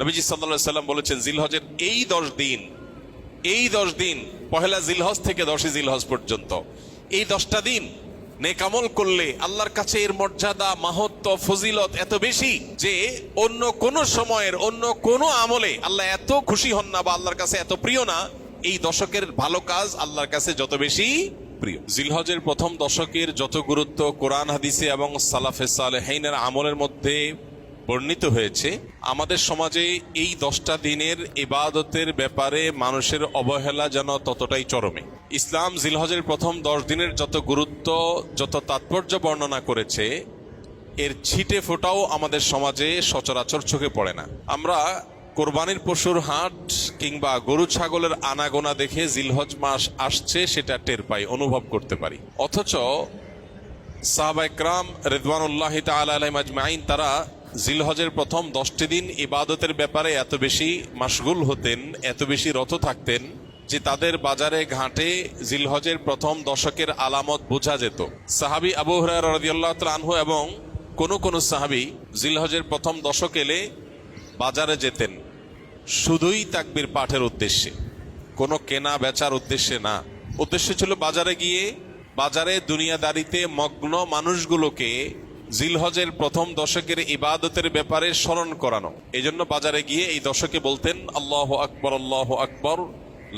নবীজি সাল্লাল্লাহু আলাইহি সাল্লাম বলেছেন, জিলহজের এই 10 দিন পহেলা জিলহজ থেকে 10 জিলহজ পর্যন্ত এই 10টা দিন নেক আমল করলে আল্লাহর কাছে এর মর্যাদা, মাহাত্ম্য, ফজিলত এত বেশি যে অন্য কোন সময়ের অন্য কোন আমলে আল্লাহ এত খুশি হন না বা আল্লাহর কাছে এত প্রিয় না। এই দশকের ভালো কাজ আল্লাহর কাছে যত বেশি প্রিয়। জিলহজের প্রথম দশকের যত গুরুত্ব কোরআন হাদিসে এবং সালাফে সালেহিনের আমলের মধ্যে বর্ণিত হয়েছে, আমাদের সমাজে এই 10টা দিনের ইবাদতের ব্যাপারে মানুষের অবহেলা যেন ততটাই চরমে। ইসলাম জিলহজের প্রথম 10 দিনের যত গুরুত্ব, যত তাৎপর্য বর্ণনা করেছে, এর ছিটে ফোটাও আমাদের সমাজে সচরাচর চোখে পড়ে না। আমরা কোরবানির পশুর হাট কিংবা গরু ছাগলের আনাগোনা দেখে জিলহজ মাস আসছে সেটা টের পাই, অনুভব করতে পারি। অথচ সাহাবায়ে কেরাম রিদওয়ানুল্লাহি তাআলা আলাইহিম আজমাইন তারা জিলহজের প্রথম 10টি দিন ইবাদতের ব্যাপারে এত বেশি মাশগুল হতেন, এত বেশি রত থাকতেন যে তাদের বাজারে ঘাটে জিলহজের প্রথম দশকের আলামত বোঝা যেত। সাহাবী আবু হুরায়রা রাদিয়াল্লাহু তাআলা আনহু এবং কোন সাহাবী জিলহজের প্রথম দশক এলে বাজারে যেতেন শুধুই তাকবীর পাঠের উদ্দেশ্যে, কোনো কেনা বেচার উদ্দেশ্যে না। উদ্দেশ্য ছিল বাজারে গিয়ে বাজারে দুনিয়াদারিতে মগ্ন মানুষগুলোকে জিলহজের প্রথম দশকের ইবাদতের ব্যাপারে স্মরণ করানো। এই জন্য বাজারে গিয়ে এই দশকে বলতেন আল্লাহু আকবার, আল্লাহু আকবার,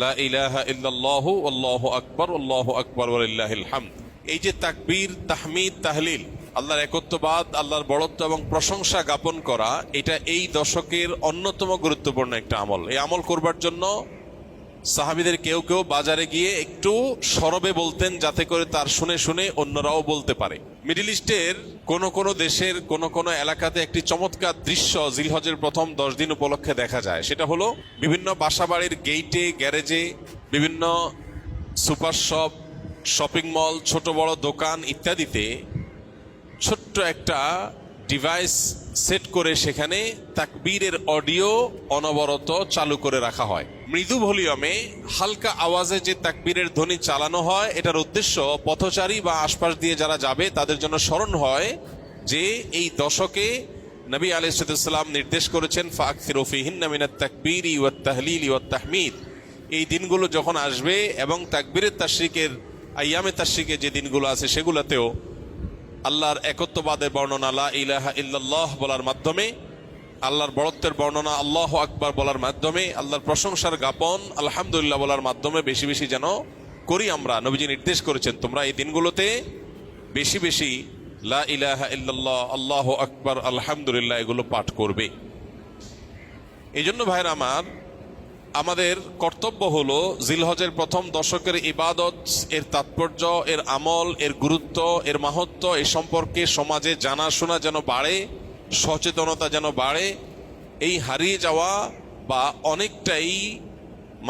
লা ইলাহা ইল্লাল্লাহু, আল্লাহু আকবার, আল্লাহু আকবার ওয়ালিল্লাহিল হামদ। এই যে তাকবীর, তাহমিদ, তাহলিল, আল্লাহর একত্ববাদ, আল্লাহর বড়ত্ব এবং প্রশংসা জ্ঞাপন করা, এটা এই দশকের অন্যতম গুরুত্বপূর্ণ একটা আমল। এই আমল করবার জন্য সাহাবীদের কেউ কেউ বাজারে গিয়ে একটু সরবে বলতেন, যাতে করে তার শুনে শুনে অন্যরাও বলতে পারে। মিডল ইস্টের কোন দেশের কোন এলাকাতে একটি চমৎকার দৃশ্য জিলহজের প্রথম 10 দিন উপলক্ষে দেখা যায়। সেটা হলো বিভিন্ন বাসাবাড়ির গেইটে, গ্যারেজে, বিভিন্ন সুপার শপ, শপিং মল, ছোট বড় দোকান ইত্যাদিতে ছোট্ট একটা ডিভাইস সেট করে সেখানে তাকবীরের অডিও অনবরত চালু করে রাখা হয়। মৃদু ভলিউমে হালকা আওয়াজে যে তাকবীরের ধ্বনি চালানো হয়, এটার উদ্দেশ্য পথচারী বা আশপাশ দিয়ে যারা যাবে তাদের জন্য স্মরণ হয় যে এই দশকে নবী আলাইহিস সালাম নির্দেশ করেছেন ফাকসিরু ফিহিন্না মিনাত তাকবীরি ওয়াত তাহলিলি ওয়াত তাহমিদ। এই দিনগুলো যখন আসবে এবং তাকবীরের তাশরিকের আইয়ামে তাশরিকে যে দিনগুলো আছে সেগুলোতেও আল্লাহর একত্ববাদের বর্ণনা লা ইলাহা ইল্লাল্লাহ বলার মাধ্যমে, আল্লাহর বড়ত্বের বর্ণনা আল্লাহু আকবার বলার মাধ্যমে, আল্লাহর প্রশংসার জ্ঞাপন আলহামদুলিল্লাহ বলার মাধ্যমে বেশি বেশি যেন করি আমরা। নবীজি নির্দেশ করেছেন তোমরা এই দিনগুলোতে বেশি বেশি লা ইলাহা ইল্লাল্লাহ, আল্লাহু আকবার, আলহামদুলিল্লাহ এগুলো পাঠ করবে। এই জন্য ভাইরা আমার, আমাদের কর্তব্য হলো জিলহজের প্রথম দশকের ইবাদত, এর তাৎপর্য, এর আমল, এর গুরুত্ব, এর মাহাত্ম্য এ সম্পর্কে সমাজে জানাশোনা যেন বাড়ে, সচেতনতা যেন বাড়ে। এই হারিয়ে যাওয়া বা অনেকটাই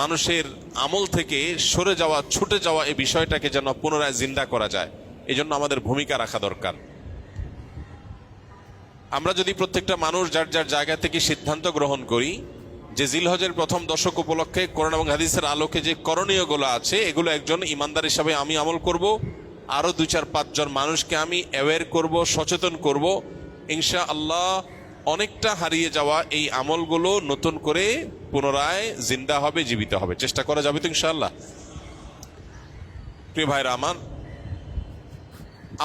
মানুষের আমল থেকে সরে যাওয়া, ছুটে যাওয়া এই বিষয়টাকে যেন পুনরায় জিন্দা করা যায়, এই জন্য আমাদের ভূমিকা রাখা দরকার। আমরা যদি প্রত্যেকটা মানুষ যার যার জায়গা থেকে সিদ্ধান্ত গ্রহণ করি যে জিলহজের প্রথম দশক উপলক্ষে কোরআন এবং হাদিসের আলোকে যে করণীয়গুলো আছে এগুলো একজন ইমানদার হিসাবে আমি আমল করব, আরো 2-4-5 জন মানুষকে আমি অ্যাওয়্যার করব, সচেতন করব, ইনশাআল্লাহ অনেকটা হারিয়ে যাওয়া এই আমলগুলো নতুন করে পুনরায় জিন্দা হবে, জীবিত হবে। চেষ্টা করা যাবে তো ইনশাআল্লাহ? প্রিয় ভাইরা আমার,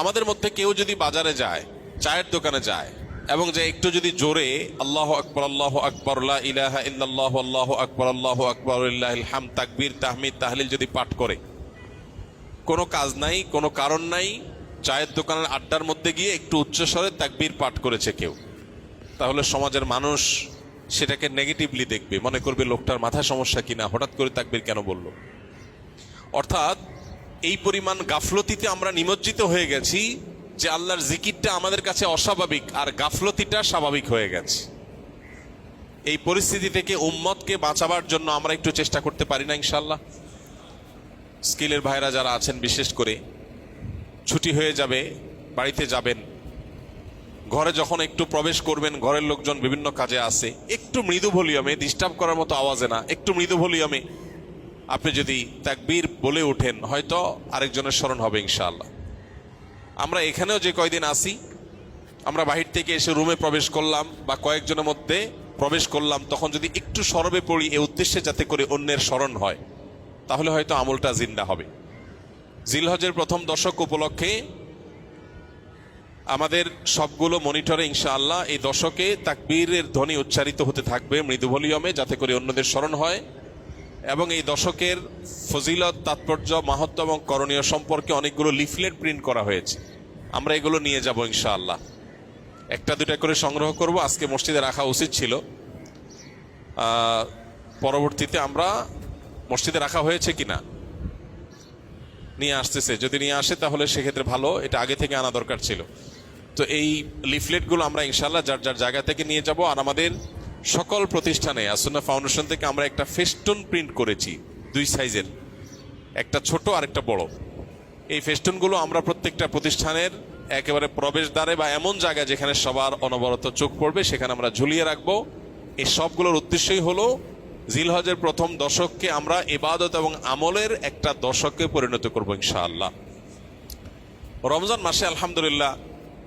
আমাদের মধ্যে কেউ যদি বাজারে যায়, চায়ের দোকানে যায় এবং যে একটু যদি জোরে আল্লাহু আকবার, আল্লাহু আকবার, লা ইলাহা ইল্লাল্লাহু, আল্লাহু আকবার, আল্লাহু আকবার ওয়ালিল্লাহিল হামদ, তাকবীর, তাহমিদ, তাহলিল যদি পাঠ করে, কোনো কাজ নাই, কোনো কারণ নাই, চায়ের দোকানের আড্ডার মধ্যে গিয়ে একটু উচ্চস্বরে তাকবীর পাঠ করেছে কেউ, তাহলে সমাজের মানুষ সেটাকে নেগেটিভলি দেখবে, মনে করবে লোকটার মাথা সমস্যা কিনা, হঠাৎ করে তাকবীর কেন বলল। অর্থাৎ এই পরিমাণ গাফলতিতে আমরা নিমজ্জিত হয়ে গেছি যে আল্লাহর জিকিরটা আমাদের কাছে অস্বাভাবিক আর গাফলতিটা স্বাভাবিক হয়ে গেছে। এই পরিস্থিতি থেকে উম্মতকে বাঁচাবার জন্য আমরা একটু চেষ্টা করতে পারি না ইনশাআল্লাহ? স্কিলের ভাইরা যারা আছেন, বিশেষ করে ছুটি হয়ে যাবে, বাড়িতে যাবেন, ঘরে যখন একটু প্রবেশ করবেন, ঘরের লোকজন বিভিন্ন কাজে আছে, একটু মৃদু ভলিউমে, ডিস্টার্ব করার মতো আওয়াজে না, একটু মৃদু ভলিউমে আপনি যদি তাকবীর বলে ওঠেন, হয়তো আরেকজনের স্মরণ হবে ইনশাআল্লাহ। আমরা এখানেও যে কয়দিন আসি, আমরা বাহির থেকে এসে রুমে প্রবেশ করলাম বা কয়েকজনের মধ্যে প্রবেশ করলাম তখন যদি একটু সরবে পড়ি এ উদ্দেশ্যে যাতে করে অন্যের স্মরণ হয়, তাহলে হয়তো আমলটা জিন্দা হবে। জিলহজের প্রথম দশক উপলক্ষে আমাদের সবগুলো মনিটরে ইনশাআল্লাহ এই দশকে তাকবীরের ধ্বনি উচ্চারিত হতে থাকবে মৃদু ভলিউমে, যাতে করে অন্যদের স্মরণ হয়। এবং এই দশকের ফজিলত, তাৎপর্য, মাহাত্ম্য এবং করণীয় সম্পর্কে অনেকগুলো লিফলেট প্রিন্ট করা হয়েছে। আমরা এগুলো নিয়ে যাব ইনশাআল্লাহ। একটা দুটা করে সংগ্রহ করব, আজকে মসজিদে রাখা উচিত ছিল, পরবর্তীতে আমরা মসজিদে রাখা হয়েছে কিনা নিয়ে আসতেছে, যদি নিয়ে আসে তাহলে সেক্ষেত্রে ভালো, এটা আগে থেকে আনা দরকার ছিল। তো এই লিফলেটগুলো আমরা ইনশাআল্লাহ যার যার জায়গা থেকে নিয়ে যাব। আর আমাদের সকল প্রতিষ্ঠানে আসুন্নাহ ফাউন্ডেশন থেকে আমরা একটা ফেস্টুন প্রিন্ট করেছি, 2 সাইজের, একটা ছোট আর একটা বড়। এই ফেস্টুনগুলো আমরা প্রত্যেকটা প্রতিষ্ঠানের একেবারে প্রবেশদ্বারে বা এমন জায়গায় যেখানে সবার অনবরত চোখ পড়বে সেখানে আমরা ঝুলিয়ে রাখবো। এই সবগুলোর উদ্দেশ্যই হলো জিলহজের প্রথম দশককে আমরা ইবাদত এবং আমলের একটা দশকে পরিণত করব ইনশাআল্লাহ। রমজান মাসে আলহামদুলিল্লাহ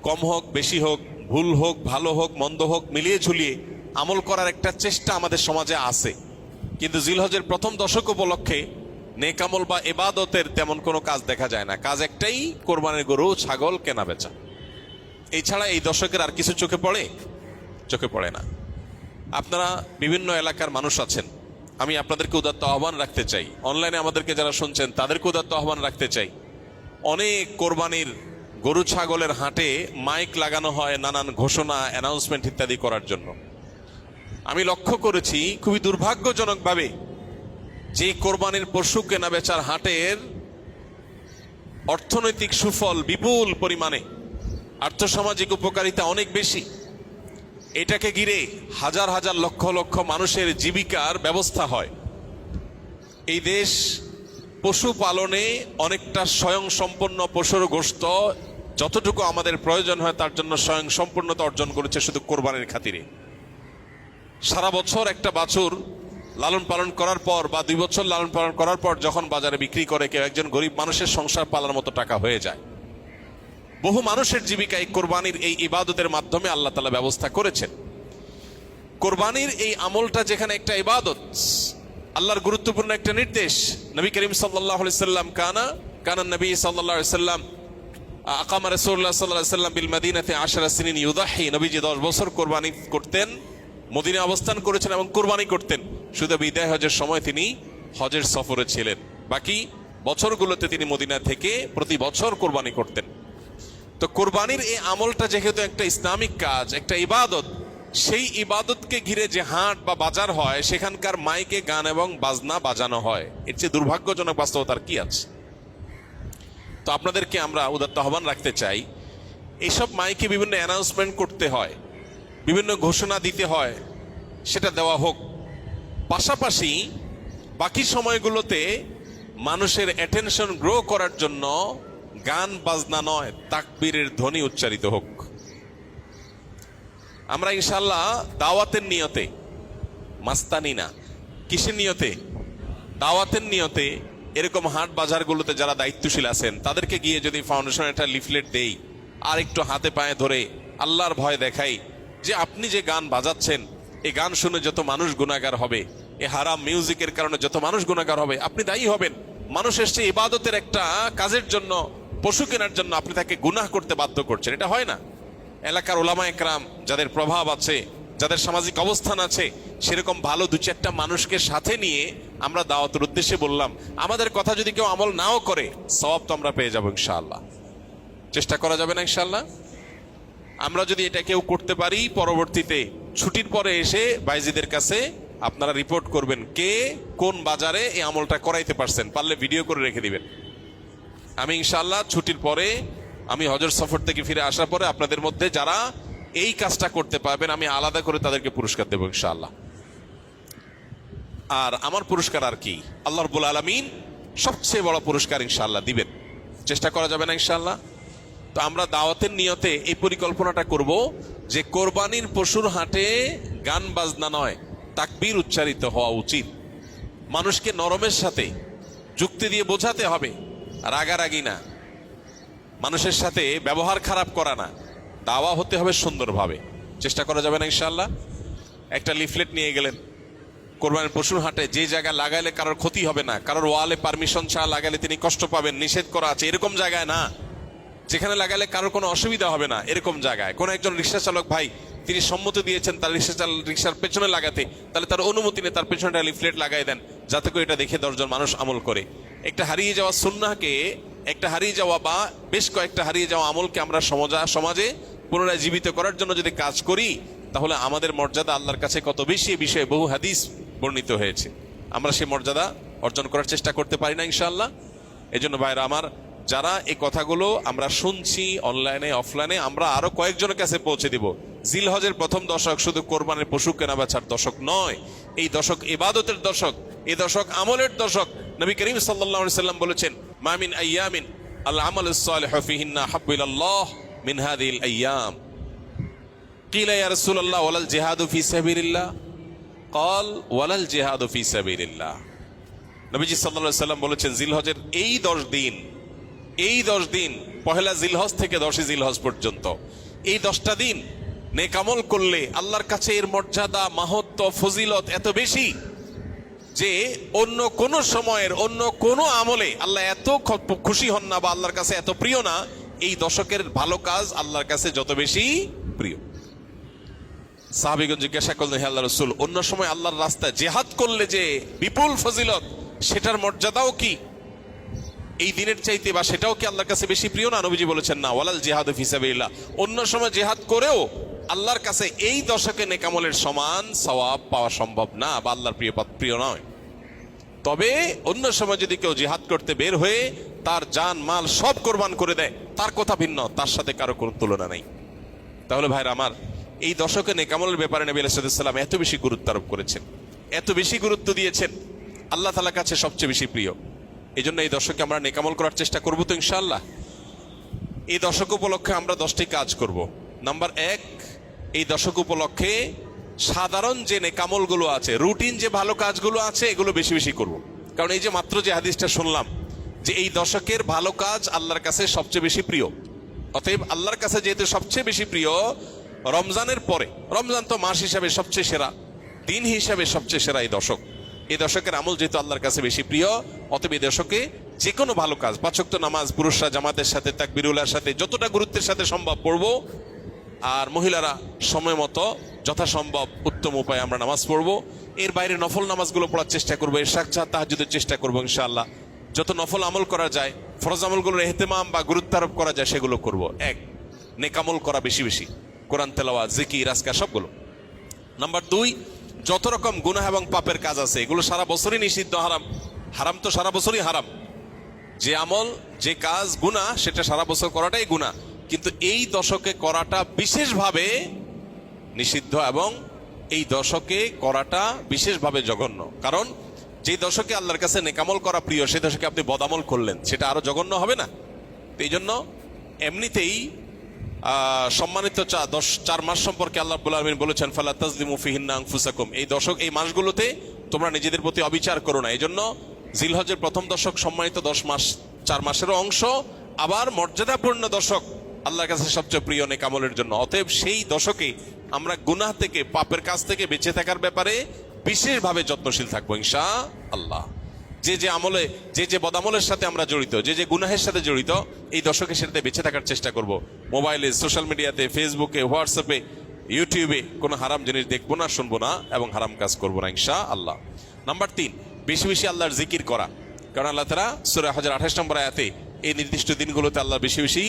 কম হোক বেশি হোক, ভুল হোক ভালো হোক মন্দ হোক, মিলিয়ে ঝুলিয়ে আমল করার একটা চেষ্টা আমাদের সমাজে আছে। কিন্তু জিলহজের প্রথম দশক উপলক্ষে নেক আমল বা ইবাদতের তেমন কোনো কাজ দেখা যায় না। কাজ একটাই, কোরবানির গরু ছাগল কেনা বেচা। এছাড়া এই দশকের আর কিছু চোখে পড়ে? চোখে পড়ে না। আপনারা বিভিন্ন এলাকার মানুষ আছেন, আমি আপনাদেরকে উদাত্ত আহ্বান রাখতে চাই, অনলাইনে আমাদেরকে যারা শুনছেন তাদেরকে উদাত্ত আহ্বান রাখতে চাই। অনেক কোরবানির গরু ছাগলের হাটে মাইক লাগানো হয় নানান ঘোষণা, অ্যানাউন্সমেন্ট ইত্যাদি করার জন্য। আমি লক্ষ্য করেছি খুবই দুর্ভাগ্যজনকভাবে যে কোরবানির পশু কেনা বেচার হাটের অর্থনৈতিক সুফল বিপুল পরিমাণে, আর্থসামাজিক উপকারিতা অনেক বেশি, এটাকে ঘিরে হাজার হাজার লক্ষ লক্ষ মানুষের জীবিকার ব্যবস্থা হয়। এই দেশ পশু পালনে অনেকটা স্বয়ং সম্পন্ন, পশুর গোশত যতটুকু আমাদের প্রয়োজন হয় তার জন্য স্বয়ং সম্পূর্ণতা অর্জন করেছে শুধু কোরবানির খাতিরে। সারা বছর একটা বাছুর লালন পালন করার পর বা 2 বছর লালন পালন করার পর যখন বাজারে বিক্রি করে কেউ একজন গরিব মানুষের সংসার পালার মতো টাকা হয়ে যায়। বহু মানুষের জীবিকা এই কোরবানির এই ইবাদতের মাধ্যমে আল্লাহ তাআলা ব্যবস্থা করেছেন। কোরবানির এই আমলটা যেখানে একটা ইবাদত, আল্লাহর গুরুত্বপূর্ণ একটা নির্দেশ। নবী করিম সাল্লাল্লাহু আলাইহি সাল্লাম কানা নবী সাল্লাল্লাহু আলাইহি সাল্লাম আকামা রাসূলুল্লাহ সাল্লাল্লাহু আলাইহি সাল্লাম বিল মদিনাতে 10 সিনিন ইউদাহি, নবীজি 10 বছর কোরবানি করতেন, মদিনায় অবস্থান করেছেন এবং কোরবানি করতেন। শুধু বিদায় হজের সময় তিনি হজের সফরে ছিলেন, বাকি বছরগুলোতে তিনি মদিনা থেকে প্রতি বছর কোরবানি করতেন। তো কোরবানির এই আমলটা যেহেতু একটা ইসলামিক কাজ, একটা ইবাদত, সেই ইবাদতকে ঘিরে যে হাট বা বাজার হয় সেখানকার মাইকে গান এবং বাজনা বাজানো হয়, এর চেয়ে দুর্ভাগ্যজনক বাস্তবতার কি আছে? তো আপনাদেরকে আমরা উদাত্ত আহ্বান রাখতে চাই, এইসব মাইকে বিভিন্ন অ্যানাউন্সমেন্ট করতে হয়, বিভিন্ন ঘোষণা দিতে হয়, সেটা দেওয়া হোক। পাশাপাশি বাকি সময়গুলোতে মানুষের অ্যাটেনশন গ্রো করার জন্য গান বাজনা নয়, তাকবীরের ধ্বনি উচ্চারিত হোক। আমরা ইনশাআল্লাহ দাওয়াতের নিয়তে, মাস্তানি না, কিসের নিয়তে? দাওয়াতের নিয়তে এরকম হাট বাজারগুলোতে যারা দায়িত্বশীল আছেন তাদেরকে গিয়ে যদি ফাউন্ডেশন একটা লিফলেট দেই আর একটু হাতে পায়ে ধরে আল্লাহর ভয় দেখাই যে আপনি যে গান বাজাচ্ছেন এই গান শুনে যত মানুষ গুনাহগার হবে, এই হারাম মিউজিকের কারণে যত মানুষ গুনাহগার হবে, আপনি দায়ী হবেন। মানুষ এসছে ইবাদতের একটা কাজের জন্য, পশু কেনার জন্য, আপনি তাকে গুনাহ করতে বাধ্য করছেন, এটা হয় না। এলাকার ওলামা একরাম যাদের প্রভাব আছে, যাদের সামাজিক অবস্থান আছে, সেরকম ভালো 2-4টা মানুষকে সাথে নিয়ে আমরা দাওয়াতের উদ্দেশ্যে বললাম। আমাদের কথা যদি কেউ আমল নাও করে সওয়াব তো আমরা পেয়ে যাবো ইনশাআল্লাহ। চেষ্টা করা যাবে না ইনশাআল্লাহ? আমরা যদি এটা কেউ করতে পারি, পরবর্তীতে ছুটির পরে এসে বাইজিদের কাছে আপনারা রিপোর্ট করবেন কে কোন বাজারে এই আমলটা করাইতে পারছেন, পারলে ভিডিও করে রেখে দিবেন। আমি ইনশাআল্লাহ ছুটির পরে, আমি হজের সফর থেকে ফিরে আসার পরে আপনাদের মধ্যে যারা এই কাজটা করতে পারবেন আমি আলাদা করে তাদেরকে পুরস্কার দেবো ইনশাআল্লাহ। আর আমার পুরস্কার আর কি, আল্লাহ রাব্বুল আলামিন সবচেয়ে বড় পুরস্কার ইনশাআল্লাহ দিবেন। চেষ্টা করা যাবে না ইনশাআল্লাহ? তো আমরা দাওয়াতের নিয়তে এই পরিকল্পনাটা করব যে কোরবানির পশুর হাটে গান বাজনা নয়, তাকবীর উচ্চারিত হওয়া উচিত। মানুষকে নরমের সাথে যুক্তি দিয়ে বোঝাতে হবে, রাগারাগি না, মানুষের সাথে ব্যবহার খারাপ করা না, দাওয়া হতে হবে সুন্দরভাবে। চেষ্টা করা যাবে না ইনশাআল্লাহ? একটা লিফলেট নিয়ে গেলেন কোরবানির পশুর হাটে, যে জায়গায় লাগাইলে কারোর ক্ষতি হবে না, কারোর ওয়ালে পারমিশন ছাড়া লাগাইলে তিনি কষ্ট পাবেন, নিষেধ করা আছে, এরকম জায়গায় না। যেখানে লাগাইলে কারোর কোনো অসুবিধা হবে না এরকম জায়গায়। কোন একজন রিক্সা চালক ভাই তিনি সম্মতি দিয়েছেন তার রিক্সার পেছনে লাগাতে, তাহলে তার অনুমতি নিয়ে তার পেছনে লিফলেট লাগাই দেন, যাতে করে এটা দেখে 10 জন মানুষ আমল করে। একটা হারিয়ে যাওয়া সুন্নাহকে, একটা হারিয়ে যাওয়া বা বেশ কয়েকটা হারিয়ে যাওয়া আমলকে আমরা সমাজে পুনরায় জীবিত করার জন্য যদি কাজ করি, তাহলে আমাদের মর্যাদা আল্লাহর কাছে কত বেশি, এ বিষয়ে বহু হাদিস বর্ণিত হয়েছে। আমরা সেই মর্যাদা অর্জন করার চেষ্টা করতে পারি না ইনশাআল্লাহ। এই জন্য ভাইরা আমার, যারা এই কথাগুলো আমরা শুনছি অনলাইনে অফলাইনে, আমরা আরো কয়েকজনের কাছে পৌঁছে দিব। জিলহজের প্রথম দশক শুধু কোরবানির পশু কেনা বেচার দশক নয়, এই দশক ইবাদতের দশক, এই দশক আমলের দশক। নবী করিম সাল্লাল্লাহু আলাইহি সাল্লাম বলেছেন, মা মিন আইয়ামিন আল আমালুস সালিহু ফিহিন্না হাব্বু ইলাল্লাহ মিন হাযিহিল আইয়াম। কিলা ইয়া রাসূলুল্লাহ ওয়ালাল জিহাদু ফি সাবিলিল্লাহ? ক্বাল ওয়ালাল জিহাদু ফি সাবিলিল্লাহ। নবীজি সাল্লাল্লাহু আলাইহি সাল্লাম বলেছেন, জিলহজের এই 10 দিন পহেলা জিলহজ থেকে 10 জিলহজ পর্যন্ত, এই 10টা দিন নেক আমল করলে আল্লাহর কাছে এর মর্যাদা, মাহাত্ম্য, ফজিলত এত বেশি যে অন্য কোন সময়ের অন্য কোন আমলে আল্লাহ এত খুশি হন না বা আল্লাহর কাছে এত প্রিয় না। এই দশকের ভালো কাজ আল্লাহর কাছে যত বেশি প্রিয়। সাহাবীগণ জিজ্ঞাসা করলেন, হে আল্লাহর রাসূল, অন্য সময় আল্লাহর রাস্তায় জিহাদ করলে যে বিপুল ফজিলত, সেটার মর্যাদাও কি এই দিনের চাইতে বা সেটাও কি আল্লাহর কাছে বেশি প্রিয় না? নবীজি বলেছেন, না, ওয়ালাল জিহাদু ফি সাবিলিল্লাহ। অন্য সময় জিহাদ করেও আল্লাহর কাছে এই দশকে নেক আমলের সমান সওয়াব পাওয়া সম্ভব না বা আল্লাহর প্রিয় নয়। তবে অন্য সময় যদি কেউ জিহাদ করতে বের হয়ে তার জান মাল সব কোরবান করে দেয়, তার কথা ভিন্ন, তার সাথে কারো কোনো তুলনা নেই। তাহলে ভাইরা আমার, এই দশকে নেক আমলের ব্যাপারে নবী আলাইহিস সালাম এত বেশি গুরুত্ব আরোপ করেছেন, এত বেশি গুরুত্ব দিয়েছেন, আল্লাহ তাআলার কাছে সবচেয়ে বেশি প্রিয়। এই জন্য এই দশকে আমরা নেক আমল করার চেষ্টা করবো তো ইনশাআল্লাহ। এই দশক উপলক্ষে আমরা 10টি কাজ করব। নাম্বার 1, এই দশক উপলক্ষে সাধারণ যে নেক আমলগুলো আছে, রুটিন যে ভালো কাজগুলো আছে, এগুলো বেশি বেশি করব। কারণ এই যে মাত্র যে হাদিসটা শুনলাম যে এই দশকের ভালো কাজ আল্লাহর কাছে সবচেয়ে বেশি প্রিয়, অতএব আল্লাহর কাছে যেহেতু সবচেয়ে বেশি প্রিয়, রমজানের পরে, রমজান তো মাস হিসাবে সবচেয়ে সেরা, দিন হিসাবে সবচেয়ে সেরা এই দশক, এই দশকের আমল যেহেতু আল্লাহর কাছে বেশি প্রিয়, অতএব এই দশকে যে কোনো ভালো কাজ, 5 ওয়াক্ত নামাজ পুরুষরা জামাতের সাথে তাকবীরুল্লাহর সাথে যতটা গুরুত্বের সাথে সম্ভব পড়বো, আর মহিলারা সময় মতো যথাসম্ভব উত্তম উপায়ে আমরা নামাজ পড়বো। এর বাইরে নফল নামাজগুলো পড়ার চেষ্টা করবো, ইশরাক তাহাজ্জুদের চেষ্টা করবো ইনশাআল্লাহ। যত নফল আমল করা যায়, ফরজ আমলগুলোর ইহতিমাম বা গুরুত্ব আরোপ করা যায় সেগুলো করবো। 1, নেক আমল করা বেশি বেশি, কোরআন তেলাওয়াত, জিকির, আজকার সবগুলো। নাম্বার 2, যত রকম গুনাহ এবং পাপের কাজ আছে এগুলো সারা বছরই নিষিদ্ধ, হারাম। হারাম তো সারা বছরই হারাম। যে আমল, যে কাজ গুনাহ, সেটা সারা বছর করাটাই গুনাহ, কিন্তু এই দশকে করাটা বিশেষভাবে নিষিদ্ধ এবং এই দশকে করাটা বিশেষভাবে জঘন্য। কারণ যে দশকে আল্লাহর কাছে নেক আমল করা প্রিয়, সে দশকে আপনি বদামল করলেন, সেটা আরো জঘন্য হবে না? এই জন্য এমনিতেই সম্মানিত 4 মাস সম্পর্কে আল্লাহ রাব্বুল আলামিন বলেছেন, ফালা তাজলিমু ফিহিন্না আনফুসাকুম। এই দশক, এই মাসগুলোতে তোমরা নিজেদের প্রতি অবিচার করো না। এই জন্য জিলহজের প্রথম দশক সম্মানিত 10 মাস, 4 মাসেরও অংশ, আবার মর্যাদাপূর্ণ দশক, আল্লাহর কাছে সবচেয়ে প্রিয় নেক আমলের জন্য। অতএব সেই দশকে আমরা গুনাহ থেকে, পাপের কাজ থেকে বেঁচে থাকার ব্যাপারে বিশেষভাবে যত্নশীল থাকবো ইনশাআল্লাহ। যে আমলে, যে বদামলের সাথে আমরা জড়িত, যে গুনাহের সাথে জড়িত, এই দশকে সেটাতে বেঁচে থাকার চেষ্টা করব। মোবাইলে, সোশ্যাল মিডিয়াতে, ফেসবুকে, হোয়াটসঅ্যাপে, ইউটিউবে কোনো হারাম জিনিস দেখবো না, শুনবো না এবং হারাম কাজ করবো না ইনশাআল্লাহ। নাম্বার 3, বেশি বেশি আল্লাহর জিকির করা। কারণ আল্লাহ তাআলা সূরা হজের 28 নম্বর আয়াতে এই নির্দিষ্ট দিনগুলোতে আল্লাহ বেশি বেশি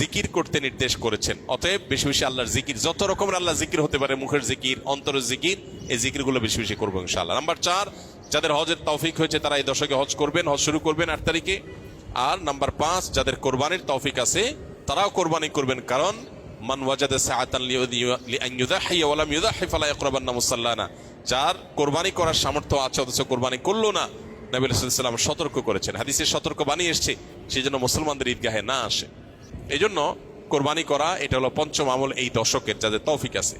জিকির করতে নির্দেশ করেছেন। অতএব বেশি বেশি আল্লাহর জিকির, যত রকমের আল্লাহ জিকির হতে পারে, মুখের জিকির, অন্তরের জিকির, এই জিকিরগুলো বেশি বেশি করবো ইনশাআল্লাহ। নাম্বার 4, যাদের হজের তৌফিক হয়েছে তারা এই দশকে হজ করবেন, হজ শুরু করবেন 8 তারিখে। আর নাম্বার 5, যাদের কোরবানির তৌফিক আছে তারাও কোরবানি করবেন, কারণ মান ওয়াজাদা সাআতান লিআন ইউযাহিয়া ওয়া লাম ইউযাহি ফালা ইয়াকরাবান্না মুসাল্লানা। যার কোরবানি করার সামর্থ্য আছে অথচ কোরবানি করলো না, নবী সাল্লাল্লাহু আলাইহি ওয়াসাল্লাম সতর্ক করেছেন, হাদিসে সতর্ক বাণী এসেছে, সেই জন্য মুসলমানদের ঈদগাহে না আসে। এই জন্য কোরবানি করা, এটা হলো 5ম আমল এই দশকের, যাদের তৌফিক আছে।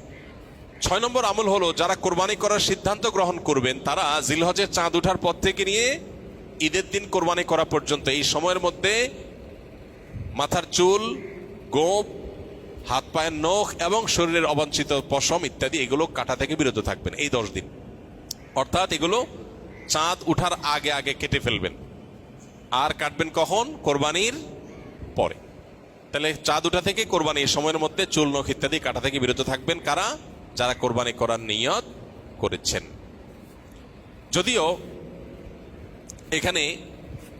6 নম্বর আমল হলো, যারা কোরবানি করার সিদ্ধান্ত গ্রহণ করবেন তারা জিলহজের চাঁদ ওঠার পর থেকে নিয়ে ঈদের দিন কোরবানি করা পর্যন্ত এই সময়ের মধ্যে মাথার চুল, গোঁফ, হাত পায়ের নখ এবং শরীরের অবাঞ্ছিত পশম ইত্যাদি এগুলো কাটা থেকে বিরত থাকবেন এই 10 দিন। অর্থাৎ এগুলো চাঁদ উঠার আগে আগে কেটে ফেলবেন। আর কাটবেন কখন? কোরবানির পরে। তাহলে চাঁদ উঠা থেকে কোরবানির সময়ের মধ্যে চুল নখ ইত্যাদি কাটা থেকে বিরত থাকবেন কারা? যারা কোরবানি করার নিয়ত করেছেন। যদিও এখানে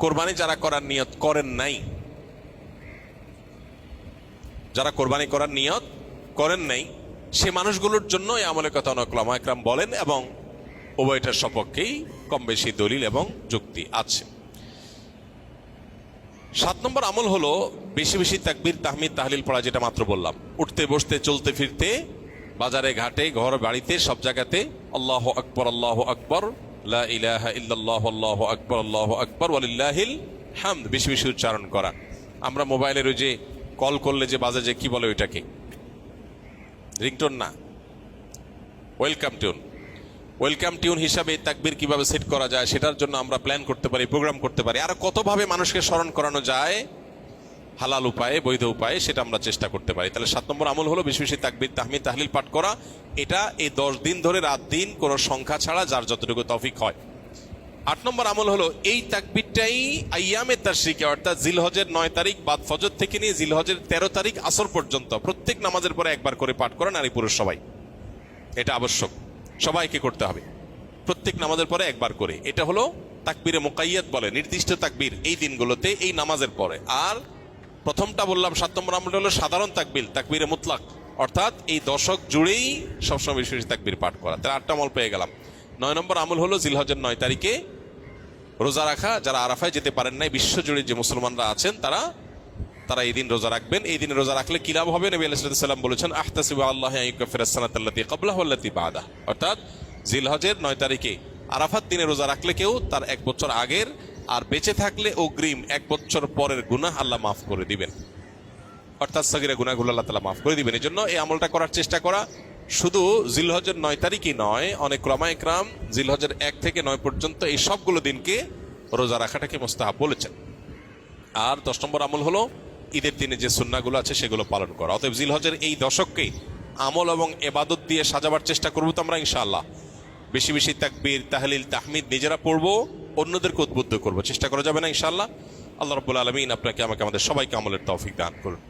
কোরবানি যারা করার নিয়ত করেন নাই, যারা কোরবানি করার নিয়ত করেন নাই সে মানুষগুলোর জন্য এই আমলের কথা অনেক উলামা একরাম বলেন এবং উভয়টার সপক্ষেই কম বেশি দলিল এবং যুক্তি আছে। 7 নম্বর আমল হলো বেশি বেশি তাকবীর তাহমিদ তাহলিল পড়া, যেটা মাত্র বললাম। উঠতে বসতে চলতে ফিরতে বাজারে ঘাটে ঘর বাড়িতে সব জায়গাতে আল্লাহু আকবার আল্লাহু আকবার লা ইলাহা ইল্লাল্লাহু আল্লাহু আকবার আল্লাহু আকবার ওয়ালিল্লাহিল হামদ বেশি বেশি উচ্চারণ করা। আমরা মোবাইলের ওই যে কল করলে যে বাজে যে কি বলে ওইটাকে রিংটোন না, ওয়েলকাম টিউন। ওয়েলকাম টিউন হিসাবে তাকবীর কিভাবে সেট করা যায় সেটার জন্য আমরা প্ল্যান করতে পারি, প্রোগ্রাম করতে পারি। আর কতভাবে মানুষকে স্মরণ করানো যায় হালাল উপায়ে বৈধ উপায়ে সেটা আমরা চেষ্টা করতে পারি। তাহলে 7 নম্বর আমল হলো বেশি বেশি তাকবীর তাহমিদ তাহলিল পাঠ করা। এটা এই 10 দিন ধরে রাত দিন কোনো সংখ্যা ছাড়া যার যতটুকু তৌফিক হয়। 8 নম্বর আমল হলো এই তাকবীরটাই আইয়ামে তাশরিকে অর্থাৎ জিলহজের 9 তারিখ বাদ ফজর থেকে নিয়ে জিলহজের 13 তারিখ আসর পর্যন্ত প্রত্যেক নামাজের পরে একবার করে পাঠ করা, নারী পুরুষ সবাই। এটা আবশ্যক, সবাইকে করতে হবে প্রত্যেক নামাজের পরে একবার করে। এটা হলো তাকবীরে মুকাইয়াদ বলে, নির্দিষ্ট তাকবীর এই দিনগুলোতে এই নামাজের পরে। আর প্রথমটা বললাম 7 নম্বর আমলটা হলো সাধারণ তাকবীর, তাকবীরে মুতলাক, অর্থাৎ এই দশক জুড়েই সবসময় বেশি বেশি তাকবীর পাঠ করা। তাহলে 8টা আমল পেয়ে গেলাম। 9 নম্বর আমল হলো জিলহজের 9 তারিখে রোজা রাখা। যারা আরাফায় যেতে পারেন নাই, বিশ্বজুড়ে যে মুসলমানরা আছেন তারা এই দিন রোজা রাখবেন। এই দিনে রোজা রাখলে কি লাভ হবে? নবী আলাইহিস সালাম বলেছেন আহতাসিবু আল্লাহি আন ইউকাফিরাস সানাতাল্লাতী ক্বাবলাহু ওয়াল্লাতী বা'দাহা। অর্থাৎ জিলহজের 9 তারিখে আরাফাত দিনে রোজা রাখলে কেউ তার 1 বছর আগের আর বেঁচে থাকলে অগ্রিম 1 বছর পরের গুনাহ আল্লাহ মাফ করে দিবেন। অর্থাৎ সগীরা গুনাহগুলো আল্লাহ তাআলা মাফ করে দিবেন। এই জন্য এই আমলটা করার চেষ্টা করা। শুধু জিলহজের 9 তারিখই নয়, অনেক উলামা ইকরাম জিলহজের 1 থেকে 9 পর্যন্ত এই সবগুলো দিনকে রোজা রাখাটাকে মুস্তাহাব বলেছেন। আর 10 নম্বর আমল হলো ঈদের দিনে যে সুন্নাহগুলো আছে সেগুলো পালন করা। অতএব জিলহজের এই দশককে আমল এবং ইবাদত দিয়ে সাজাবার চেষ্টা করবো তো আমরা ইনশাআল্লাহ। বেশি বেশি তাকবীর তাহলিল তাহমিদ নিজেরা পড়বো, অন্যদেরকে উদ্বুদ্ধ করবো, চেষ্টা করা যাবে না ইনশাআল্লাহ। আল্লাহ রাব্বুল আলামিন আপনাকে আমাকে আমাদের সবাইকে আমলের তৌফিক দান করুন।